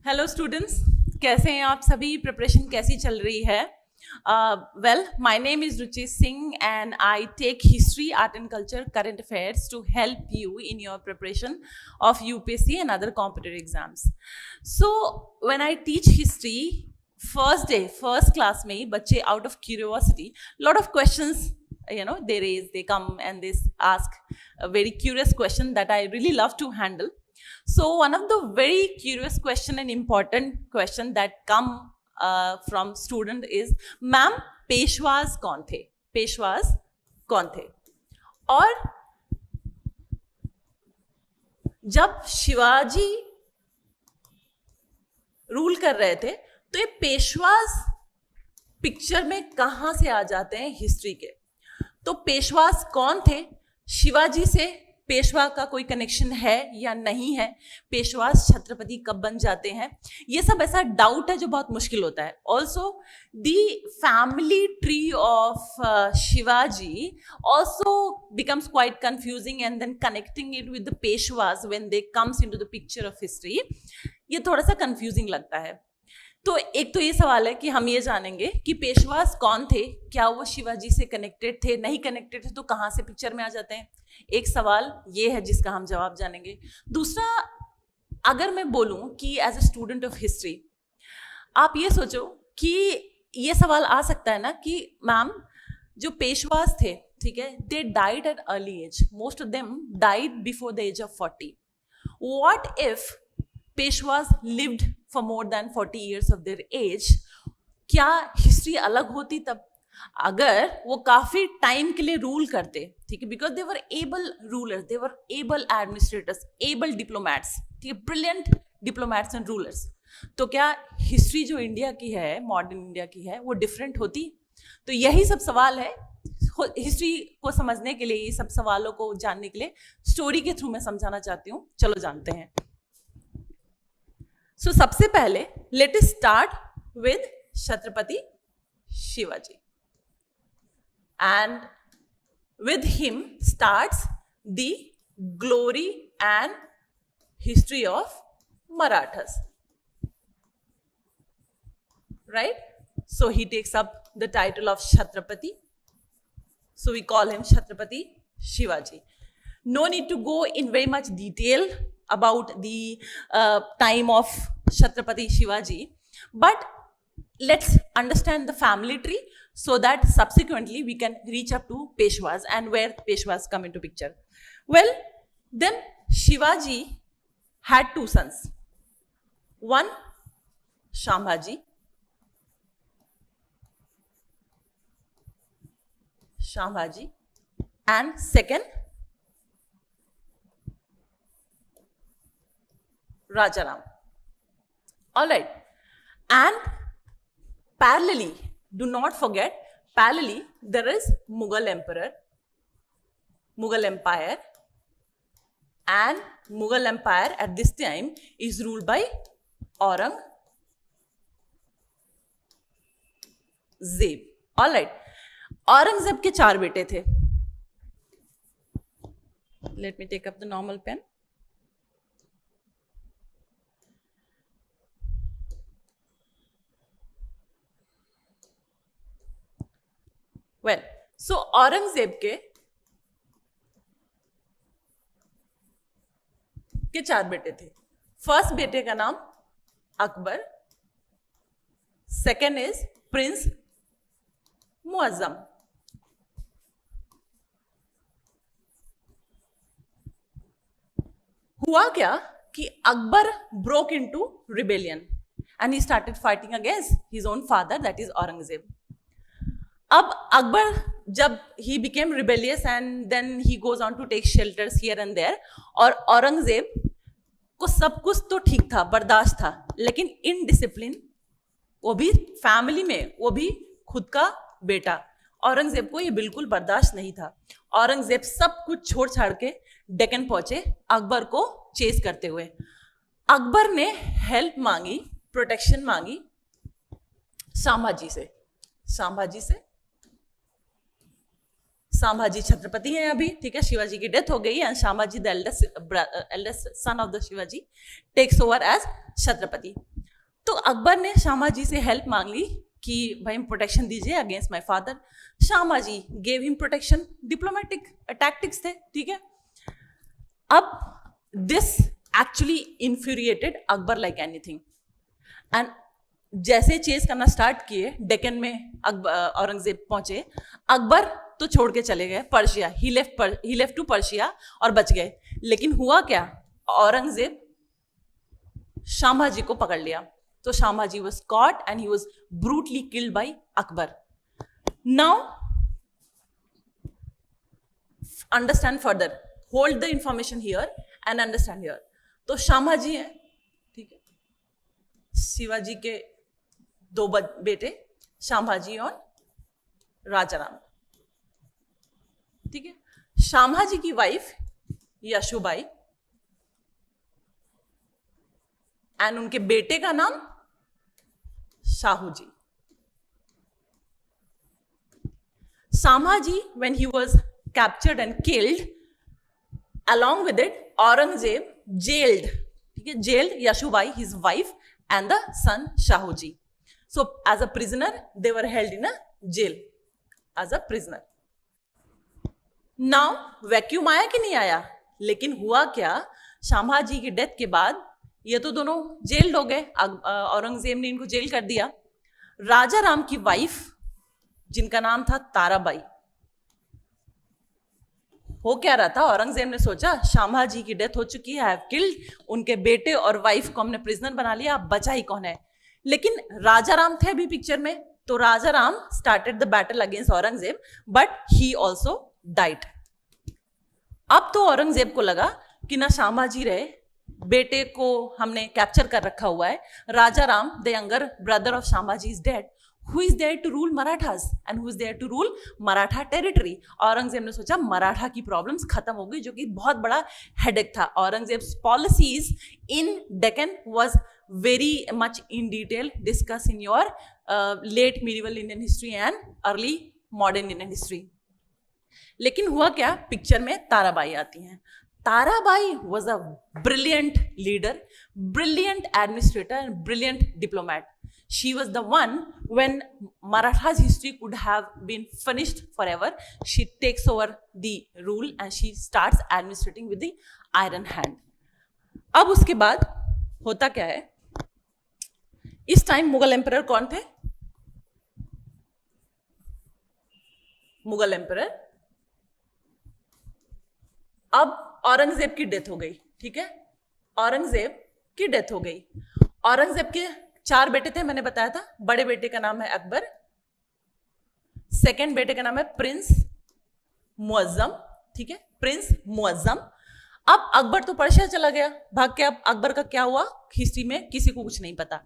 Hello students, कैसे हैं आप सभी? प्रिपरेशन कैसी चल रही है? Well, my name is Ruchi Singh and I take history, art and culture, current affairs to help you in your preparation of UPSC and other competitive exams. So when I teach history, first class में ही बच्चे out of curiosity, lot of questions they raise, they come and they ask a very curious question that I really love to handle. So one of the very curious question and important question that come from student is, ma'am Peshwas कौन थे? पेशवाज कौन थे? और जब Shivaji rule कर रहे थे तो ये पेशवाज पिक्चर में कहां से आ जाते हैं हिस्ट्री के? तो पेशवाज कौन थे? शिवाजी से पेशवा का कोई कनेक्शन है या नहीं है? पेशवाज छत्रपति कब बन जाते हैं? ये सब ऐसा डाउट है जो बहुत मुश्किल होता है. Also the family tree of Shivaji also becomes quite confusing, and then connecting it with the पेशवाज when they comes into the picture of history, ये थोड़ा सा confusing लगता है. तो एक तो ये सवाल है कि हम ये जानेंगे कि पेशवास कौन थे, क्या वो शिवाजी से कनेक्टेड थे, नहीं कनेक्टेड थे तो कहाँ से पिक्चर में आ जाते हैं. एक सवाल ये है जिसका हम जवाब जानेंगे. दूसरा, अगर मैं बोलूं कि as a student of history आप ये सोचो कि ये सवाल आ सकता है ना कि मैम जो पेशवास थे, ठीक है, they died at early age, most of them died before the age of 40. What if Peshwas lived for more than 40 years of their age? क्या हिस्ट्री अलग होती तब? अगर वो काफी टाइम के लिए रूल करते, ठीक है, because they were able rulers, they were able administrators, able diplomats, ठीक है, ब्रिलियंट डिप्लोमैट्स एंड रूलर्स, तो क्या हिस्ट्री जो इंडिया की है, मॉडर्न इंडिया की है, वो डिफरेंट होती? तो यही सब सवाल है. हिस्ट्री को समझने के लिए, ये सब सवालों को जानने के लिए स्टोरी के थ्रू मैं समझाना चाहती हूँ. चलो जानते हैं. So सबसे पहले let us start with Chhatrapati Shivaji, and with him starts the glory and history of Marathas, right? So he takes up the title of Chhatrapati, so we call him Chhatrapati Shivaji. No need to go in very much detail about the time of Chhatrapati Shivaji, but let's understand the family tree so that subsequently we can reach up to Peshwas and where Peshwas come into picture. Well, then Shivaji had two sons. One, Shambhaji. And second, Rajaram. All right. And parallelly, do not forget, parallelly there is Mughal Emperor, Mughal Empire, and Mughal Empire at this time is ruled by Aurangzeb. All right. Aurangzeb के 4 बेटे थे. Let me take up the normal pen. Well, so Aurangzeb के 4 बेटे थे. First बेटे का नाम Akbar, second is prince Muazzam. हुआ क्या कि Akbar broke into rebellion and he started fighting against his own father, that is Aurangzeb. अब अकबर जब he became rebellious and then he goes on to take shelters here and there, और औरंगजेब को सब कुछ तो ठीक था, बर्दाश्त था, लेकिन इनडिसिप्लिन, वो भी फैमिली में, वो भी खुद का बेटा, औरंगजेब को ये बिल्कुल बर्दाश्त नहीं था. औरंगजेब सब कुछ छोड़ छाड़ के डेक्कन पहुंचे अकबर को चेस करते हुए. अकबर ने हेल्प मांगी, प्रोटेक्शन मांगी संभाजी से. संभाजी छत्रपति हैं अभी, ठीक है, शिवाजी की डेथ हो गई है, Sambhaji the eldest son of the Shivaji takes over as Chhatrapati. तो अकबर ने शामा जी से हेल्प मांग ली कि भाई प्रोटेक्शन दीजिए against my father. Shama ji gave him protection. Diplomatic tactics थे, ठीक है. अब this actually infuriated Akbar like anything. And जैसे चेस करना स्टार्ट किए, डेक्कन में औरंगजेब पहुंचे. अकबर तो छोड़ के चले गए Persia. He left to Persia और बच गए. लेकिन हुआ क्या, औरंगजेब शामा जी को पकड़ लिया. तो शामा जी was caught and he was brutally killed by Akbar. Now understand further, hold the information here and understand here. तो शामा जी हैं, ठीक है, शिवाजी के दो बेटे शामाजी और राजाराम, ठीक है. शामाजी की वाइफ यशोबाई एंड उनके बेटे का नाम Shahu ji. Samaji, when he was captured and killed, along with it, Aurangzeb jailed, ठीक है, jailed Yashubai, his wife, and the son Shahu ji. So, as a prisoner, they were held in a jail as a prisoner. Now, vacuum आया कि नहीं आया? लेकिन हुआ क्या, शामाजी की डेथ के बाद ये तो दोनों जेल्ड हो गए. औरंगजेब ने इनको जेल कर दिया. राजा राम की वाइफ जिनका नाम था ताराबाई, हो क्या रहा था, औरंगजेब ने सोचा शामाजी की डेथ हो चुकी है, आई हैव किल्ड, उनके बेटे और वाइफ को हमने प्रिजनर बना लिया, अब बचा ही कौन है. लेकिन राजा राम थे अभी पिक्चर में, तो Raja Ram started the battle against Aurangzeb, but he also died. अब तो औरंगजेब को लगा कि ना शामाजी रहे, बेटे को हमने कैप्चर कर रखा हुआ है. Raja Ram, the younger brother of Shamaji, is dead. Who is there to rule Marathas and who is there to rule Maratha territory? Aurangzeb ने सोचा मराठा की प्रॉब्लम्स खत्म हो गई, जो कि बहुत बड़ा हेडेक था. Aurangzeb's policies in Deccan was very much in detail discuss in your late medieval Indian history and early modern Indian history. लेकिन हुआ क्या, पिक्चर में ताराबाई आती हैं. Tarabai was a brilliant leader, brilliant administrator and brilliant diplomat. She was the one when Maratha's history could have been finished forever. She takes over the rule and she starts administrating with the iron hand. अब उसके बाद होता क्या है, इस time Mughal emperor कौन थे? Mughal emperor, अब औरंगजेब की डेथ हो गई, ठीक है, औरंगजेब की डेथ हो गई. औरंगजेब के 4 बेटे थे, मैंने बताया था. बड़े बेटे का नाम है अकबर, सेकंड बेटे का नाम है प्रिंस मुअज्जम, ठीक है, प्रिंस मुअज्जम. अब अकबर तो पर्शिया चला गया भाग के. अब अकबर का क्या हुआ हिस्ट्री में किसी को कुछ नहीं पता.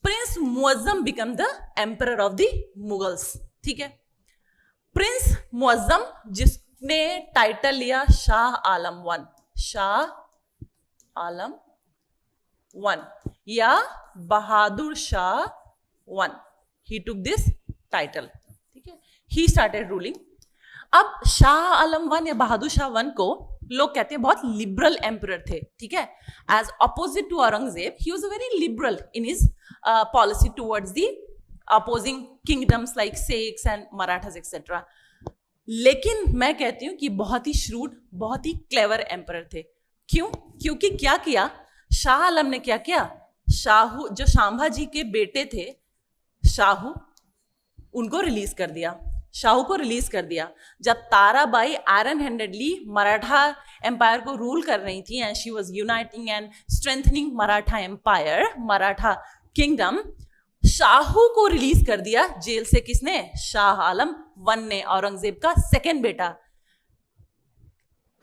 Prince Muazzam become the emperor of the Mughals, ठीक है. प्रिंस मुअज्जम जिसने टाइटल लिया शाह आलम वन, शाह आलम वन या Bahadur Shah one, he took this title, ठीक है. He started ruling. अब शाह आलम वन या बहादुर शाह वन को लोग कहते हैं बहुत लिबरल एम्परर थे, ठीक है. As opposite to Aurangzeb, he was very liberal in his policy towards the opposing kingdoms like Sikhs and Marathas etcetera. लेकिन मैं कहती हूं कि बहुत ही श्रूड, बहुत ही क्लेवर एम्परर थे. क्यों? क्योंकि क्या किया शाह आलम ने, क्या किया, शाहू जो संभाजी के बेटे थे शाहू, उनको रिलीज कर दिया. शाहू को रिलीज कर दिया. जब Tarabai iron handedly Maratha empire को रूल कर रही थी and she was uniting and strengthening Maratha empire, Maratha kingdom, Shahu को रिलीज कर दिया जेल से. किसने? शाह आलम वन ने, औरंगजेब का सेकंड बेटा.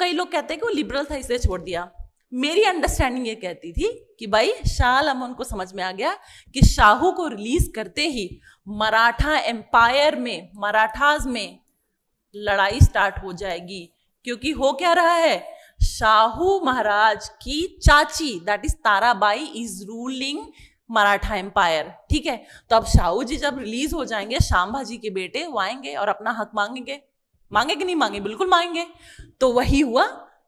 कई लोग कहते हैं कि वो लिबरल था इसलिए छोड़ दिया. मेरी अंडरस्टैंडिंग ये कहती थी कि भाई शाह आलम उनको समझ में आ गया कि शाहू को रिलीज करते ही मराठा एम्पायर में, मराठाज में लड़ाई स्टार्ट हो जाएगी. क्योंकि हो क्या रहा है, शाहू महाराज की चाची that is Tarabai is ruling Maratha empire, ठीक है. तो अब शाहू जी जब रिलीज हो जाएंगे, संभाजी के बेटे वो आएंगे और अपना हक मांगेंगे. मांगे कि नहीं मांगे? बिल्कुल मांगेंगे. तो वही हुआ,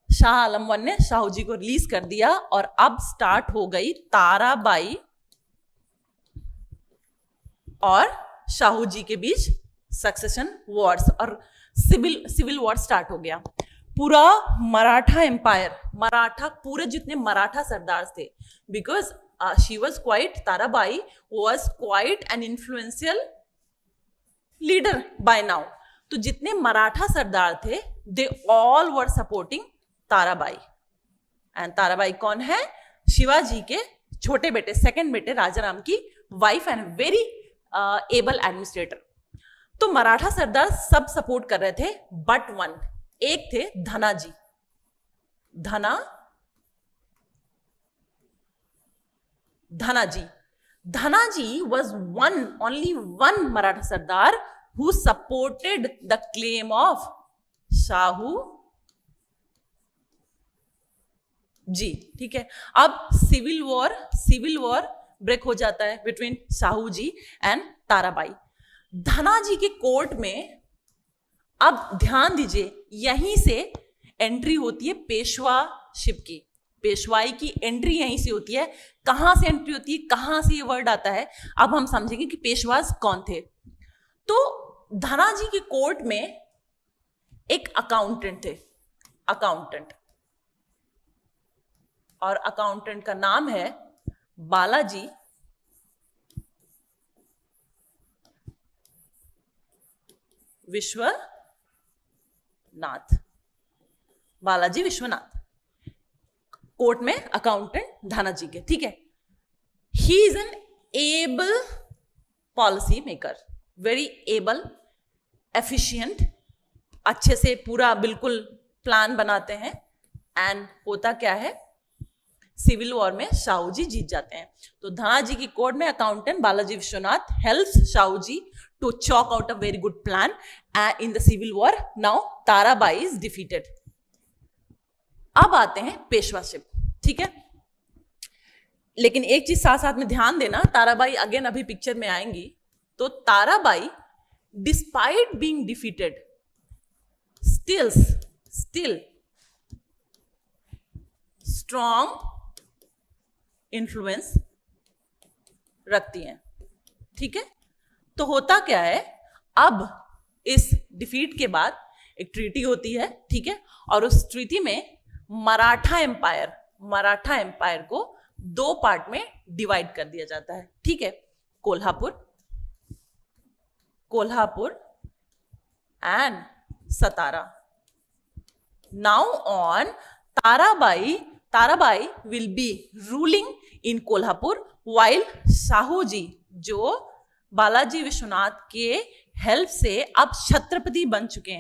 शाह आलम वन ने शाहू जी को रिलीज कर दिया और अब स्टार्ट हो गई ताराबाई और शाहू जी के बीच सक्सेशन वॉर्स और सिविल वॉर स्टार्ट हो गया। पूरा मराठा एम्पायर, मराठा पूरे जितने मराठा सरदार थे, because she was quite, Tarabai was quite an influential leader by now. तो जितने मराठा सरदार थे they all were supporting Tarabai. And Tarabai कौन है? शिवाजी के छोटे बेटे, सेकंड बेटे राजाराम की wife and very able administrator. तो मराठा सरदार सब सपोर्ट कर रहे थे बट वन, एक थे Dhanaji. Dhanaji was only one Maratha Sardar who supported the claim of Shahu ji. ठीक है, अब सिविल वॉर ब्रेक हो जाता है बिटवीन शाहू जी एंड ताराबाई। धनाजी के कोर्ट में अब ध्यान दीजिए, यहीं से एंट्री होती है पेशवाशिप की, पेशवाई की एंट्री यहीं से होती है। कहां से एंट्री होती है, कहां से ये वर्ड आता है, अब हम समझेंगे कि पेशवास कौन थे। तो धनाजी के कोर्ट में एक अकाउंटेंट थे, और अकाउंटेंट का नाम है बालाजी विश्वनाथ। कोर्ट में अकाउंटेंट धनाजी के। ठीक है, he is an able policy maker, very able, efficient, अच्छे से पूरा बिल्कुल प्लान बनाते हैं। एंड होता क्या है, सिविल वॉर में शाहू जी जीत जाते हैं। तो धनाजी की कोर्ट में accountant Balaji Vishwanath helps Shahu ji to chalk out a very good plan in the civil war. Now Tarabai is defeated. अब आते हैं पेशवाशिप। ठीक है, लेकिन एक चीज साथ साथ में ध्यान देना, ताराबाई अगेन अभी पिक्चर में आएंगी। तो Tarabai despite being defeated still strong influence रखती हैं। ठीक है, तो होता क्या है, अब इस डिफीट के बाद एक ट्रीटी होती है। ठीक है, और उस ट्रीटी में मराठा एम्पायर को दो पार्ट में डिवाइड कर दिया जाता है। ठीक है, Kolhapur and Satara. Now on Tarabai will be ruling in Kolhapur, while Shahu ji जो बालाजी विश्वनाथ के हेल्प से अब छत्रपति बन चुके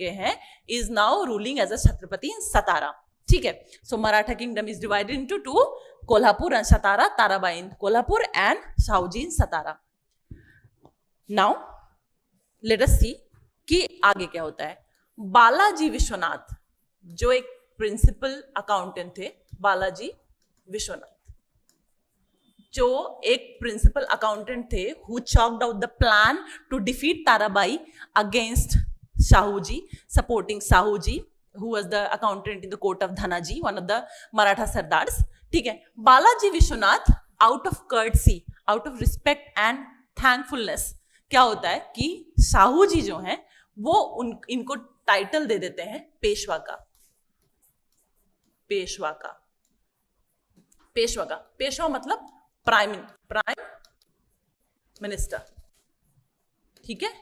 हैं, is now ruling as a Chhatrapati in Satara. ठीक है, so Maratha kingdom is divided into two, Kolhapur and Satara, Tarabai in Kolhapur and Shahu ji in Satara. Now let us see कि आगे क्या होता है। बालाजी विश्वनाथ जो एक प्रिंसिपल अकाउंटेंट थे, बालाजी विश्वनाथ जो एक प्रिंसिपल अकाउंटेंट थे, who chalked out the plan to defeat Tarabai against Shahu Ji, supporting Shahu Ji, who was the accountant in the court of Dhanaji, one of the Maratha Sardars. ठीक है, Balaji Vishwanath out of courtesy, out of respect and thankfulness, क्या होता है कि शाहू जी जो हैं वो इनको टाइटल दे देते हैं पेशवा का। मतलब प्राइम मिनिस्टर। ठीक है,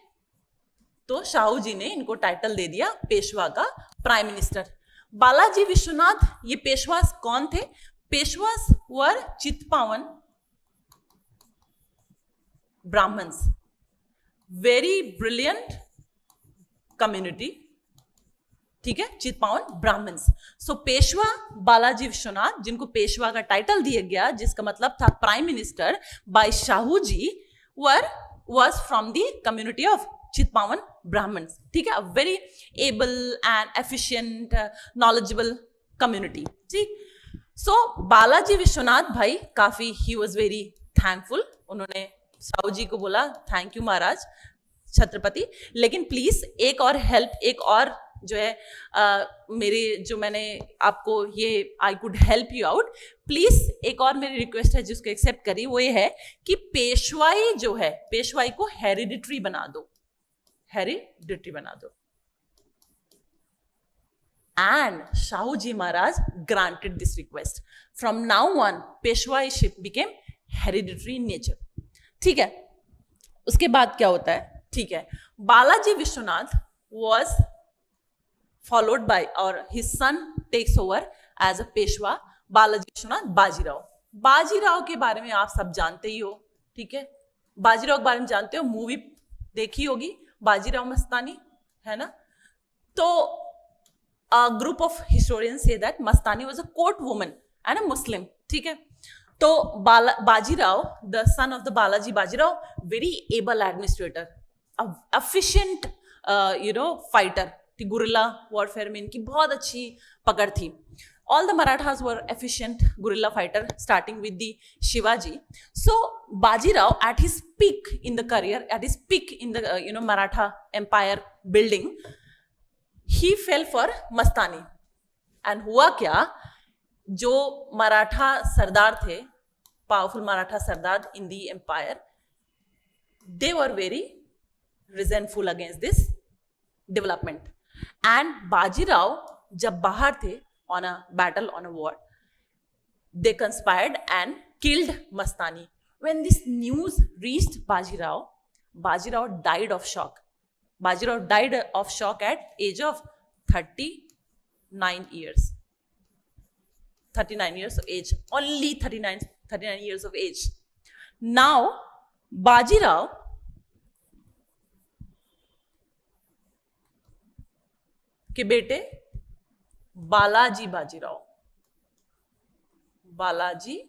तो शाहू जी ने इनको टाइटल दे दिया पेशवा का, प्राइम मिनिस्टर। बालाजी विश्वनाथ ये पेशवास कौन थे? Peshwas were Chitpavan Brahmins, very brilliant community. ठीक है, चित्पावन ब्राह्मण्स। सो पेशवा बालाजी विश्वनाथ, जिनको पेशवा का टाइटल दिया गया, जिसका मतलब था prime minister, by Shahu ji, was from the community of Chitpavan Brahmins. ठीक है, very able and efficient knowledgeable community. ठीक, सो बालाजी विश्वनाथ भाई काफी ही वॉज वेरी थैंकफुल। उन्होंने शाहू जी को बोला थैंक यू महाराज छत्रपति, लेकिन प्लीज एक और हेल्प, एक और जो है मेरे जो मैंने आपको ये I could help you out. Please एक और मेरी रिक्वेस्ट है जिसको एक्सेप्ट करी, वो ये है कि पेशवाई जो है, पेशवाई को हेरिडिटरी बना दो, हेरिडिटरी बना दो। And Shahuji Maharaj granted this request. From now on, Peshwaiship became hereditary in nature. ठीक है, उसके बाद क्या होता है? ठीक है, Balaji Vishwanath was followed by, or his son takes over as a Peshwa, Balaji Vishwanath Bajirao. Bajirao के बारे में आप सब जानते ही हो, ठीक है, बाजीराव के बारे में जानते हो, मूवी देखी होगी बाजीराव मस्तानी, है ना। तो a group of historians say that Mastani was a court woman and a Muslim, ठीक है। तो Bajirao, the son of the Balaji Bajirao, very able administrator, efficient fighter, guerrilla warfare में इनकी बहुत अच्छी पकड़ थी। All the Marathas were efficient guerrilla fighter, starting with the Shivaji. So Bajirao, at his peak in the career, at his peak in the Maratha empire building, he fell for Mastani. And हुआ क्या, जो मराठा सरदार थे, powerful Maratha सरदार in the empire, they were very resentful against this development. And Bajirao जब बाहर थे on a battle, on a war, they conspired and killed Mastani. When this news reached Bajirao, Bajirao died of shock. Bajirao died of shock at age of 39 years. 39 years of age. Only 39 years of age. Now, Bajirao के बेटे Balaji Bajirao, Balaji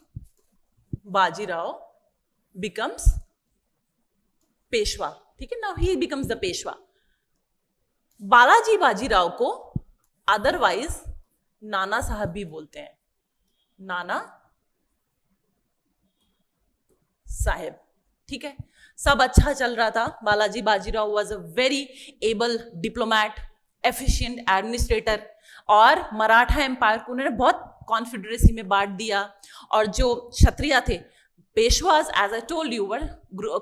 Bajirao becomes Peshwa, ठीक है। Now he becomes the Peshwa. Balaji Bajirao को otherwise नाना साहब भी बोलते हैं, नाना साहेब, ठीक है। सब अच्छा चल रहा था। Balaji Bajirao was a very able diplomat, efficient administrator, और मराठा एम्पायर को उन्होंने बहुत कॉन्फेडरेसी में बांट दिया। और जो क्षत्रिय थे, Peshwas, as I told you, were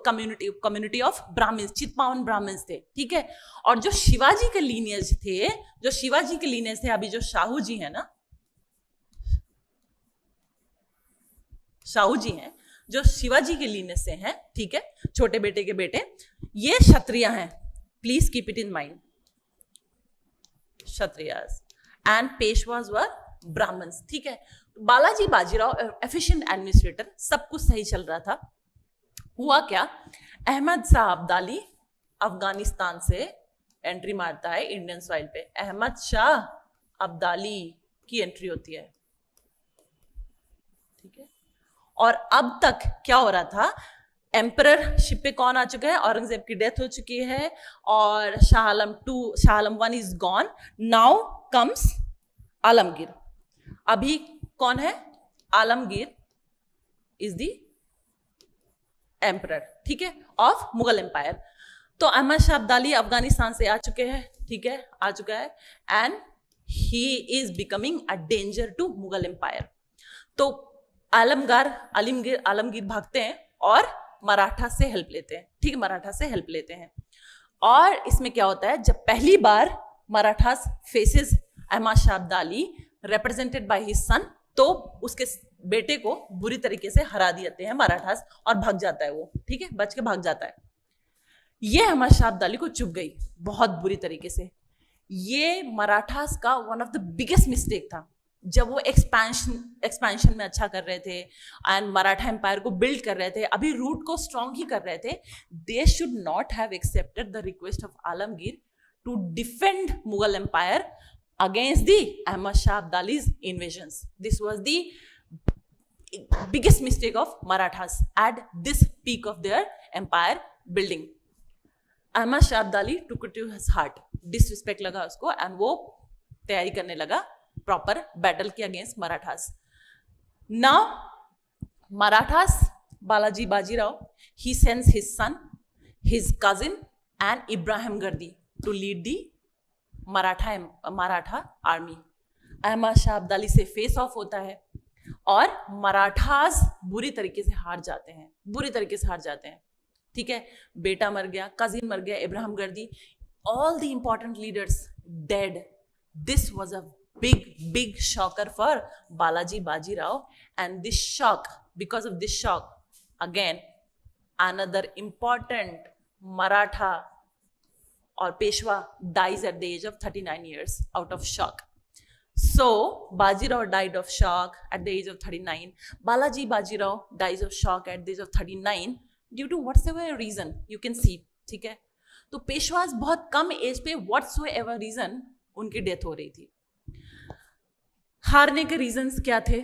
community of Brahmins, Chitpavan Brahmins थे, ठीक है। और जो शिवाजी के लीनियज थे, अभी जो शाहू जी है ना, शाहू जी हैं जो शिवाजी के लीनियज से हैं, ठीक है, छोटे बेटे के बेटे, ये क्षत्रिय हैं। Please keep it in mind, Kshatriyas and Peshwas were Brahmins, ठीक है। बालाजी बाजीराव एफिशिएंट एडमिनिस्ट्रेटर, सब कुछ सही चल रहा था। हुआ क्या, अहमद शाह अब्दाली अफगानिस्तान से एंट्री मारता है इंडियन सॉइल पे। अहमद शाह अब्दाली की एंट्री होती है, ठीक है। और अब तक क्या हो रहा था, एम्पररशिप पे कौन आ चुका है, औरंगजेब की डेथ हो चुकी है, और Shah Alam 1 is gone. Now comes Alamgir. अभी कौन है, आलमगीर इज द एम्परर, ठीक है, ऑफ मुगल एम्पायर। तो अहमद शाह अब्दाली अफगानिस्तान से आ चुके हैं, ठीक है, आ चुका है, and he is becoming a danger to Mughal empire. तो आलमगीर भागते हैं और मराठा से हेल्प लेते हैं, ठीक है, मराठा से हेल्प लेते हैं। और इसमें क्या होता है, जब पहली बार Marathas faces Ahmad Shah Abdali represented by his son, तो उसके बेटे को बुरी तरीके से हरा देते हैं मराठास, और भाग जाता है वो, ठीक है, बच के भाग जाता है। ये अहमद शाह अब्दाली को चुभ गई बहुत बुरी तरीके से। ये मराठास का one of the biggest mistake था। जब वो एक्सपेंशन में अच्छा कर रहे थे एंड मराठा एम्पायर को बिल्ड कर रहे थे, अभी रूट को स्ट्रॉन्ग ही कर रहे थे, they should not have accepted the request of Alamgir to defend Mughal empire against the Ahmad Shah Abdali's invasions. This was the biggest mistake of Marathas at this peak of their empire building. Ahmad Shah Abdali took it to his heart. Disrespect लगा उसको, and वो तैयारी करने लगा proper battle के against Marathas. Now Marathas, Balaji Bajirao, he sends his son, his cousin, and Ibrahim Gardi to lead the Maratha army Ahmad Shah Abdali से face of होता है और मराठास बुरी तरीके से हार जाते हैं, ठीक है। बेटा मर गया, कजिन मर गया, इब्राहिम गर्दी, all the important leaders dead. This was a big shocker for Balaji Bajirao, and this shock, because of this shock, again another important Maratha or Peshwa dies at the age of 39 years out of shock. So Bajirao died of shock at the age of 39. Balaji Bajirao dies of shock at the age of 39 due to whatsoever reason you can see, ठीक है। तो पेशवास बहुत कम as पे whatsoever reason उनकी death हो रही थी। हारने के रीजंस क्या थे?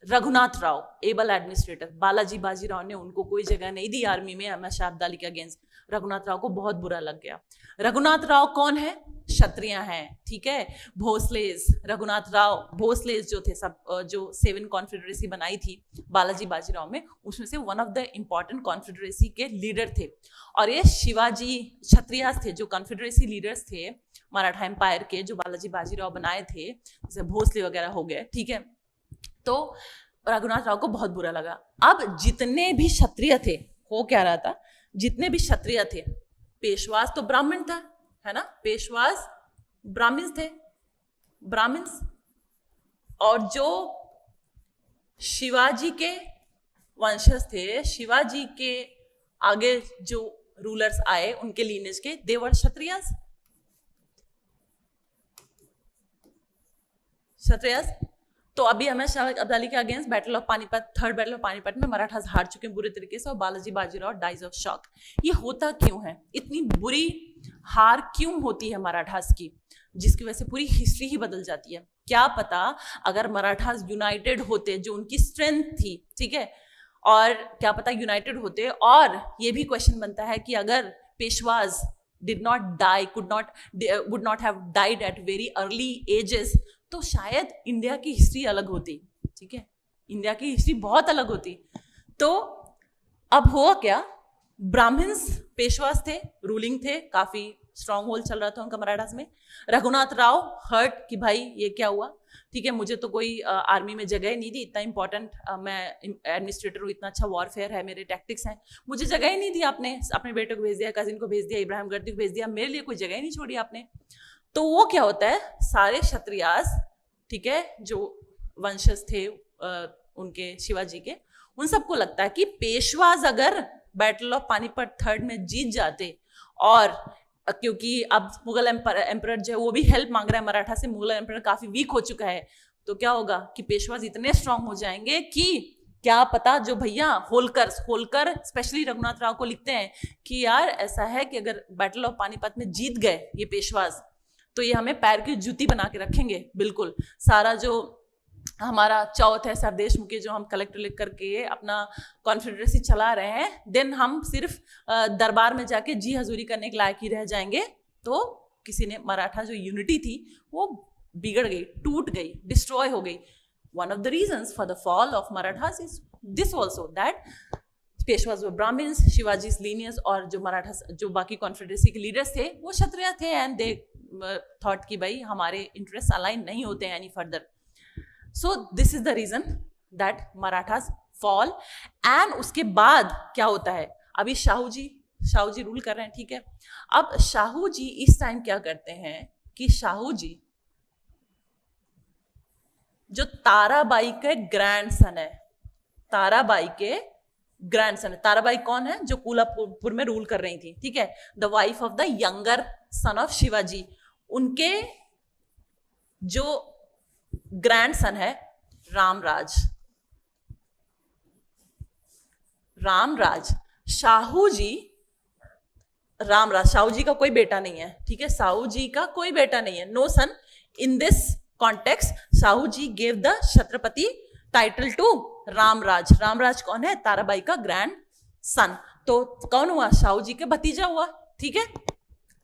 रघुनाथ राव, एबल एडमिनिस्ट्रेटर, बालाजी बाजीराव ने उनको कोई जगह नहीं दी आर्मी में अहमद शाह अब्दाली के अगेंस्ट। रघुनाथ राव को बहुत बुरा लग गया। रघुनाथ राव कौन है? क्षत्रिय हैं, ठीक है। भोसलेज, रघुनाथ राव भोसलेज जो थे, सब जो 7 कॉन्फेडरेसी बनाई थी बालाजी बाजीराव में, उसमें से one of the important confederacy के लीडर थे। और ये शिवाजी क्षत्रियास थे जो कॉन्फेडरेसी लीडर्स थे मराठा एम्पायर के, जो बालाजी बाजीराव बनाए थे, जैसे भोसले वगैरह हो गए, ठीक है। तो रघुनाथ राव को बहुत बुरा लगा। अब जितने भी क्षत्रिय थे, हो क्या रहा था, जितने भी क्षत्रिय थे, पेशवास तो ब्राह्मण था, है ना, पेशवास ब्राह्मण थे, ब्राह्मण्स, और जो शिवाजी के वंशज थे, शिवाजी के आगे जो रूलर्स आए उनके लीनेज के, दे वर क्षत्रियास। तो अभी अहमद शाह अब्दाली के against battle of Panipat, third battle of Panipat में मराठास हार चुके हैं बुरे तरीके से, और Balaji Bajirao dies of shock. ये होता क्यों है? इतनी बुरी हार क्यों होती है मराठास की, जिसकी वजह से पूरी हिस्ट्री ही बदल जाती है? क्या पता अगर मराठास यूनाइटेड होते, जो उनकी स्ट्रेंथ थी, ठीक है, और क्या पता यूनाइटेड होते, और ये भी क्वेश्चन बनता है कि अगर पेशवाज did not die, would not have died at very early ages, तो शायद इंडिया की हिस्ट्री अलग होती, ठीक है, इंडिया की हिस्ट्री बहुत अलग होती। तो अब हुआ क्या, ब्राह्मण्स पेशवास थे, रूलिंग थे, काफी स्ट्रॉन्ग होल्ड चल रहा था उनका मराठास में। रघुनाथ राव हर्ट कि भाई ये क्या हुआ, ठीक है, मुझे तो कोई आर्मी में जगह ही नहीं दी, इतना इंपॉर्टेंट मैं एडमिनिस्ट्रेटर हूँ, इतना अच्छा वॉरफेयर है, मेरे टैक्टिक्स हैं, मुझे जगह ही नहीं दी आपने, अपने बेटे को भेज दिया, कजिन को भेज दिया, इब्राहिम गर्दी को भेज दिया, मेरे लिए कोई जगह ही नहीं छोड़ी आपने। तो वो क्या होता है, सारे क्षत्रियास, ठीक है, जो वंशज थे उनके शिवाजी के, उन सबको लगता है कि पेशवाज अगर बैटल ऑफ पानीपत थर्ड में जीत जाते, और क्योंकि अब मुगल एम्परर जो है वो भी हेल्प मांग रहा है मराठा से, मुगल एम्परर काफी वीक हो चुका है, तो क्या होगा कि पेशवाज इतने स्ट्रांग हो जाएंगे कि क्या पता, जो भैया होलकर स्पेशली रघुनाथ राव को लिखते हैं कि यार ऐसा है कि अगर बैटल ऑफ पानीपत में जीत गए ये पेशवाज, तो ये हमें पैर की जूती बना के रखेंगे, बिल्कुल सारा जो हमारा चौथ है सरदेश मुखी, जो हम कलेक्टर लिख करके अपना कॉन्फेडरेसी चला रहे हैं, देन हम सिर्फ दरबार में जाके जी हजूरी करने के लायक ही रह जाएंगे। तो किसी ने, मराठा जो यूनिटी थी वो बिगड़ गई, टूट गई, डिस्ट्रॉय हो गई। One of the reasons for the fall of Marathas is this also, that Peshwas were Brahmins, Shivaji's lineage, और जो मराठा जो बाकी कॉन्फेडरेसी के लीडर्स थे वो क्षत्रिय थे, एंड दे थॉट कि भाई हमारे इंटरेस्ट अलाइन नहीं होते हैं any further. So this is the reason that Marathas fall। and उसके बाद क्या होता है, अभी शाहू जी रूल कर रहे हैं, ठीक है। अब शाहू जी इस टाइम क्या करते हैं कि शाहू जी जो ताराबाई के ग्रैंडसन है, ताराबाई के ग्रैंडसन है, ताराबाई कौन है, जो कोल्हापुर में रूल कर रही थी, ठीक है, the wife of the younger son of Shivaji, उनके जो ग्रैंडसन है रामराज। शाहू जी का कोई बेटा नहीं है, ठीक है, शाहू जी का कोई बेटा नहीं है, no son. In this context Shahu ji gave the Chhatrapati title to Ramraj कौन है, ताराबाई का ग्रैंड सन। तो कौन हुआ, शाहू जी के भतीजा हुआ, ठीक है,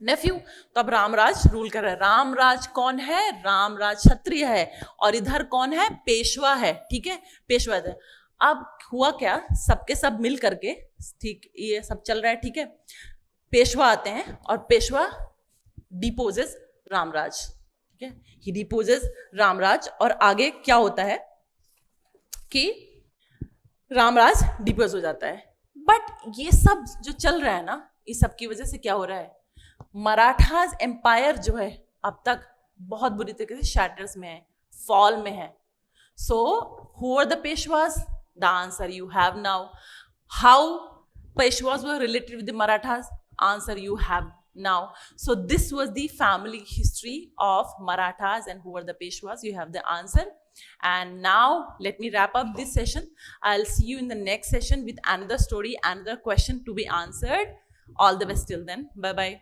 नेफ्यू। तो अब रामराज रूल कर रहा है। रामराज कौन है, रामराज क्षत्रिय है, और इधर कौन है, पेशवा है, ठीक है, पेशवा है। अब हुआ क्या, सबके सब मिल करके, ठीक, ये सब चल रहा है, ठीक है, पेशवा आते हैं और पेशवा डिपोजेस रामराज, ठीक है, ही डिपोजेस रामराज। और आगे क्या होता है कि रामराज डिपोज हो जाता है। बट ये सब जो चल रहा है ना, इस सब की वजह से क्या हो रहा है, मराठाज एम्पायर जो है अब तक बहुत बुरी तरीके से शैटर्स में है, फॉल में है। So who are the Peshwas? The answer you have now. How Peshwas were related with the Marathas? Answer you have now. So this was the family history of Marathas and who were the Peshwas. You have the answer. And now let me wrap up this session. I'll see you in the next session with another story, another question to be answered. All the best till then. Bye bye.